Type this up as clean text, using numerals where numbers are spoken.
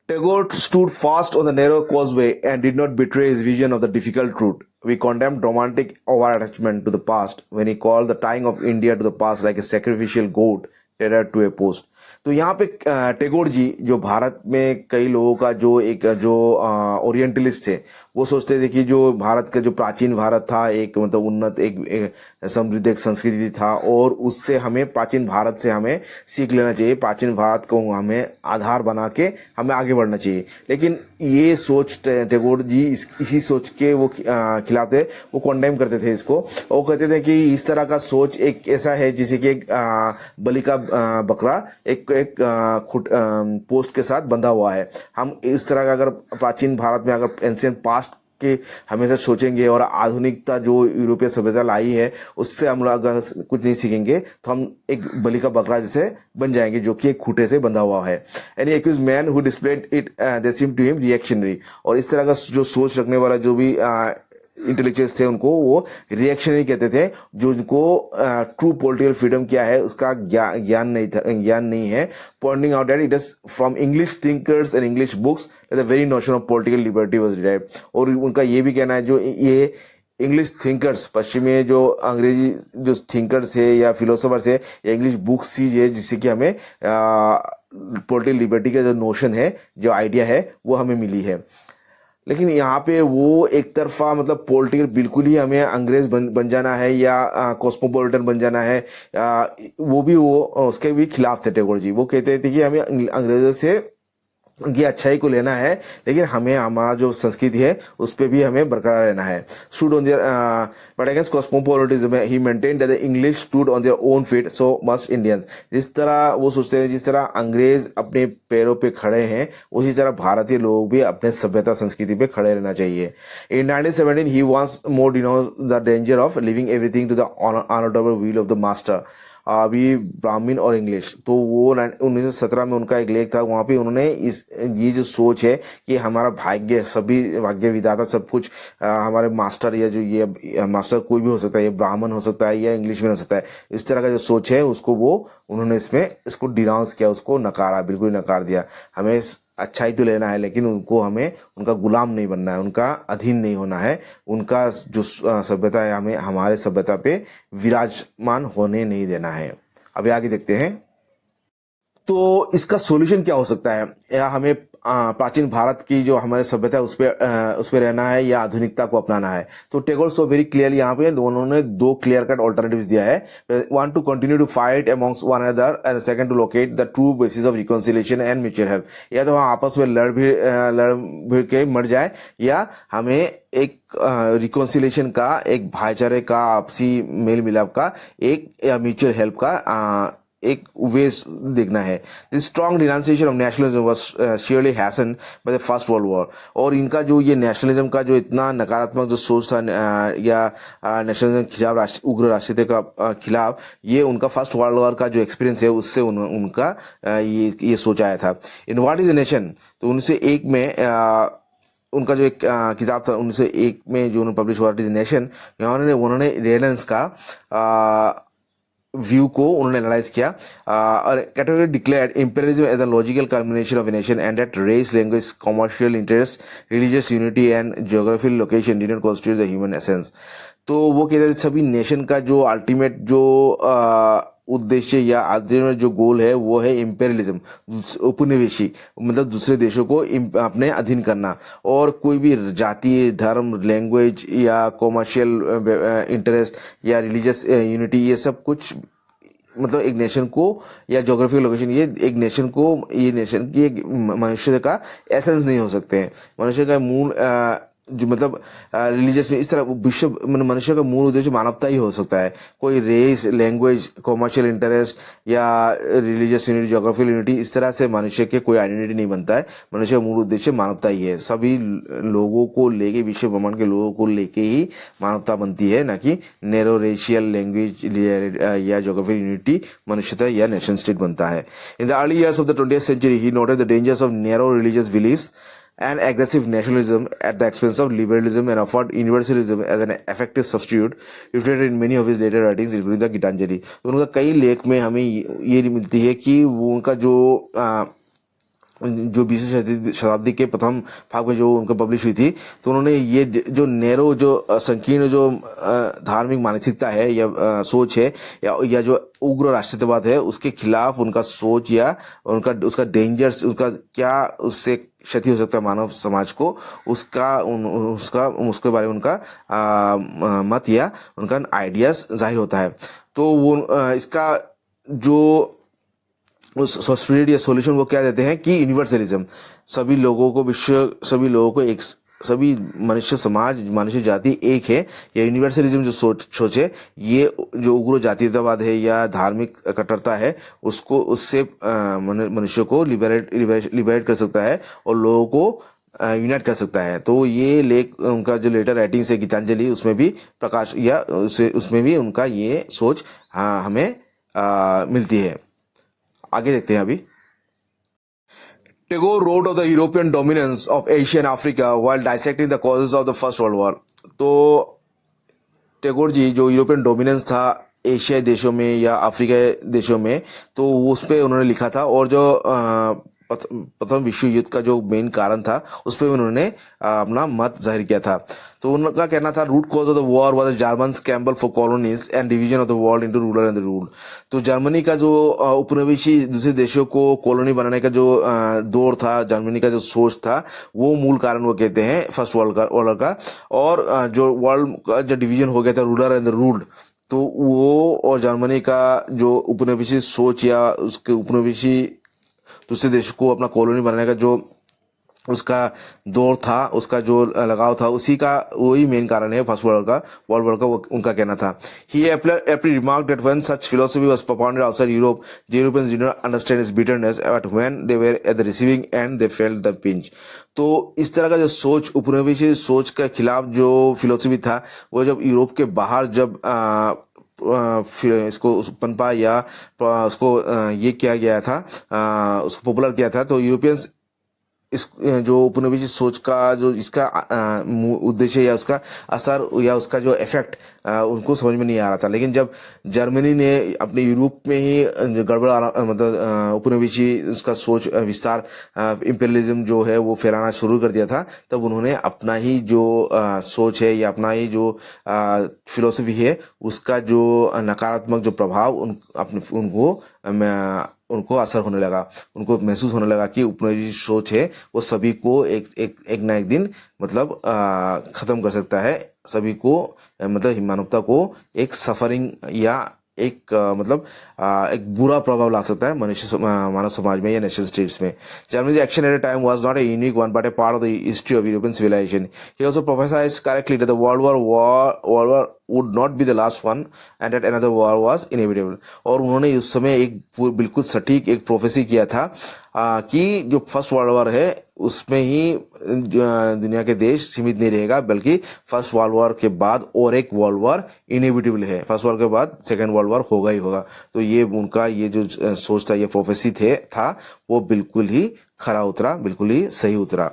Tagore stood fast on the narrow causeway and did not betray his vision of the difficult route. We condemned romantic over-attachment to the past when he called the tying of India to the past like a sacrificial goat tethered to a post. तो यहाँ पे टैगोर जी जो भारत में कई लोगों का जो orientalist थे वो सोचते थे कि जो भारत का जो प्राचीन भारत था एक मतलब उन्नत एक समृद्ध एक संस्कृति था और उससे हमें प्राचीन भारत से हमें सीख लेना चाहिए, प्राचीन भारत को हमें आधार बना के हमें आगे बढ़ना चाहिए। लेकिन ये सोच टैगोर जी इसी सोच के वो खिलाफ थे, वो कंडेम करते थे इसको। वो कहते थे कि इस तरह का सोच एक ऐसा है जैसे कि एक बलि का बकरा एक पोस्ट के साथ बंधा हुआ है। हम इस तरह का अगर प्राचीन भारत में अगर एंशिएंट पास्ट के हमेशा सोचेंगे और आधुनिकता जो यूरोपीय सभ्यता लाई है उससे हम लोग अगर कुछ नहीं सीखेंगे तो हम एक बलि का बकरा जैसे बन जाएंगे जो कि एक खूंटे से बंधा हुआ है। Any accused man who displayed it they seem to him reactionary. और इस तरह का जो सोच रखने वाला जो भी इंटेलेक्चुअल्स थे उनको वो रिएक्शनरी कहते थे, जो उनको ट्रू पॉलिटिकल फ्रीडम क्या है उसका ज्ञान नहीं है। Pointing out that it is from English thinkers and English books the very notion of political liberty was derived. और उनका ये भी कहना है जो ये इंग्लिश थिंकर्स पश्चिमी जो अंग्रेजी जो थिंकर्स है या फिलोसोफर्स है या इंग्लिश बुक्स ही है जिससे कि हमें पॉलिटिकल लिबर्टी का जो नोशन है जो आइडिया है वो हमें मिली है। लेकिन यहाँ पे वो एक तरफा मतलब पॉलिटिकल बिल्कुल ही हमें अंग्रेज बन जाना है या कॉस्मोपॉलिटन बन जाना है, वो भी वो उसके भी खिलाफ थे टैगोर जी। वो कहते थे कि हमें अंग्रेजों से उनकी अच्छाई को लेना है लेकिन हमें हमारा जो संस्कृति है उस पर भी हमें बरकरार रहना है। Stood on their but against cosmopolitism he maintained that the English stood on their own feet so must Indians. जिस तरह वो सोचते हैं जिस तरह अंग्रेज अपने पैरों पे खड़े हैं उसी तरह भारतीय लोग भी अपने सभ्यता संस्कृति पे खड़े रहना चाहिए। In 1917 he wants more denounce the danger of living everything to the unorderable wheel of the master. अभी ब्राह्मण और इंग्लिश तो वो 1917 में उनका एक लेख था, वहाँ पे उन्होंने ये जो सोच है कि हमारा भाग्य सभी भाग्य विधाता सब कुछ हमारे मास्टर या जो ये मास्टर कोई भी हो सकता है, ये ब्राह्मण हो सकता है या इंग्लिश में हो सकता है, इस तरह का जो सोच है उसको वो उन्होंने इसको डिनाउंस किया, उसको नकारा, बिल्कुल नकार दिया। हमें अच्छाई तो लेना है लेकिन उनको हमें उनका गुलाम नहीं बनना है, उनका अधीन नहीं होना है, उनका जो सभ्यता है हमें हमारे सभ्यता पे विराजमान होने नहीं देना है। अभी आगे देखते हैं तो इसका सॉल्यूशन क्या हो सकता है, या हमें प्राचीन भारत की जो हमारे सभ्यता है उस पे रहना है या आधुनिकता को अपनाना है। तो टैगोर सो वेरी क्लियरली यहाँ पे उन्होंने दो क्लियर कट ऑल्टरनेटिव्स दिया है। One to continue to fight amongst one another and second to locate the true basis of reconciliation and mutual help. या तो हम आपस में लड़ भिड़ के मर जाए या हमें एक रिकॉन्सिलिएशन का, एक भाईचारे का, आपसी मेल मिलाप का, एक म्यूचुअल हेल्प का एक वे देखना है। This strong denunciation of nationalism was surely hastened by the first world war. और इनका जो ये नेशनलिज्म का जो इतना नकारात्मक जो सोच था या नेशनलिज्म के खिलाफ उग्र राष्ट्रीयता का खिलाफ, ये उनका फर्स्ट वर्ल्ड वॉर का जो एक्सपीरियंस है उससे उनका ये सोच आया था। In what is a nation, तो 1901 में उनका जो एक किताब था 1901 में जो उन्होंने पब्लिश हुआ इज नेशन, उन्होंने रेनेसांस का व्यू को उन्होंने एनालाइज किया और category declared imperialism as a logical culmination of a nation and that race, language, commercial interest, religious unity and geographical location did not constitute the human essence. तो वो कहते हैं सभी नेशन का जो अल्टीमेट जो उद्देश्य या अल्टीमेट जो गोल है वो है इंपेरियलिज्म, उपनिवेशी, मतलब दूसरे देशों को अपने अधीन करना। और कोई भी जाति, धर्म, लैंग्वेज या कॉमर्शियल इंटरेस्ट या रिलीजियस यूनिटी, ये सब कुछ मतलब एक नेशन को या ज्योग्राफिकल लोकेशन, ये एक नेशन को, ये नेशन की एक मनुष्य का एसेंस नहीं हो सकते हैं। मनुष्य का मूल जो मतलब रिलीजियस इस तरह विश्व मनुष्य का मूल उद्देश्य मानवता ही हो सकता है। कोई रेस, लैंग्वेज, कॉमर्शियल इंटरेस्ट या रिलीजियस यूनिटी, ज्योग्राफिकल यूनिटी, इस तरह से मनुष्य के कोई आइडेंटिटी नहीं बनता है। मनुष्य का मूल उद्देश्य मानवता ही है। सभी लोगों को लेके, विश्व ब्रह्मांड के लोगों को लेके ही मानवता बनती है, ना कि नैरो रेशियल, लैंग्वेज या ज्योग्राफिकल यूनिटी मनुष्यता या नेशन स्टेट बनता है। In the early years of the 20th century he noted the dangers of narrow religious beliefs and aggressive nationalism at the expense of liberalism and offered universalism as an effective substitute, reflected in many of his later writings including the Gitanjali। तो उनका कई लेख में हमें ये मिलती है कि वो उनका जो जो 20वीं शताब्दी के प्रथम भाग में जो उनका पब्लिश हुई थी, तो उन्होंने ये जो नैरो जो संकीर्ण जो धार्मिक मानसिकता है या सोच है या जो उग्र राष्ट्रवाद है उसके खिलाफ उनका सोच या उनका उसका डेंजर्स उसका क्या उससे क्षति हो सकता है मानव समाज को, उसके बारे में उनका मत या उनका आइडियाज जाहिर होता है। तो वो इसका जो स्पिरिट या सॉल्यूशन वो क्या देते हैं कि यूनिवर्सलिज्म, सभी लोगों को सभी लोगों को एक सभी मनुष्य समाज मनुष्य जाति एक है, या यूनिवर्सलिज्म जो सोचे ये जो उग्र जातीयतावाद है या धार्मिक कट्टरता है उसको उससे मनुष्य को लिबरेट कर सकता है और लोगों को यूनाइट कर सकता है। तो ये लेख उनका जो लेटर राइटिंग्स है गीतांजलि उसमें भी प्रकाश या उसमें भी उनका ये सोच हमें मिलती है। आगे देखते हैं अभी। Tagore wrote of the European dominance of Asia and Africa while dissecting the causes of the First World War। तो टैगोर जी जो यूरोपियन डोमिनेंस था एशियाई देशों में या अफ्रीकी देशों में, तो उस पर उन्होंने लिखा था, और जो प्रथम विश्व युद्ध का जो मेन कारण था उस पर उन्होंने अपना मत जाहिर किया था। तो उनका कहना था root cause of the war was the German scramble for colonies and division of the world into ruler and the rule. तो जर्मनी का जो उपनिवेशी दूसरे देशों को कॉलोनी बनाने का जो दौर था, जर्मनी का जो सोच था, वो मूल कारण वो कहते हैं फर्स्ट वर्ल्ड का। और जो वर्ल्ड का जो डिवीजन हो गया था रूलर एंड द रूल्ड, तो वो और जर्मनी का जो उपनिवेशी सोच या उसके उपनिवेशी दूसरे देश को अपना कॉलोनी बनाने का जो उसका दौर था, उसका जो लगाव था, उसी का वही मेन कारण है फर्स्ट वर्ल्ड वॉर का वो उनका कहना था। He aptly remark that when such philosophy was propounded outside Europe the Europeans did not understand its bitterness but when they were at the receiving end they felt the pinch. तो इस तरह का जो सोच उपनिवेशी सोच के खिलाफ जो फिलोसफी था वो जब यूरोप के बाहर जब फिर इसको पनपा या उसको ये किया गया था, उसको पॉपुलर किया था, तो यूरोपियंस इस जो उपनिवेशी सोच का जो इसका उद्देश्य या उसका असर या उसका जो इफेक्ट उनको समझ में नहीं आ रहा था। लेकिन जब जर्मनी ने अपने यूरोप में ही गड़बड़ मतलब उपनिवेशी उसका सोच विस्तार इंपीरियलिज्म जो है वो फैलाना शुरू कर दिया था, तब उन्होंने अपना ही जो सोच है या अपना ही जो फिलोसफी है उसका जो नकारात्मक जो प्रभाव उनको असर होने लगा, उनको महसूस होने लगा कि उपनिवेशी सोच है वो सभी को एक ना एक दिन मतलब खत्म कर सकता है, सभी को मतलब मानवता को एक सफरिंग या एक मतलब एक बुरा प्रभाव ला सकता है मानव समाज में या नेशनल स्टेट्स में। Germany's action at a time was not a unique one but a part of the history of European civilization. He also prophesied correctly that the World War would not be the last one and that another war was inevitable। और उन्होंने उस समय एक बिल्कुल सटीक एक prophecy किया था कि जो फर्स्ट वर्ल्ड वॉर है उसमें ही दुनिया के देश सीमित नहीं रहेगा, बल्कि फर्स्ट वर्ल्ड वॉर के बाद और एक वर्ल्ड वॉर इनएविटेबल है, फर्स्ट वॉर के बाद सेकेंड वर्ल्ड वॉर होगा ही होगा। तो ये उनका ये जो सोच था, ये प्रोफेसी था वो बिल्कुल ही खरा उतरा, बिल्कुल ही सही उतरा।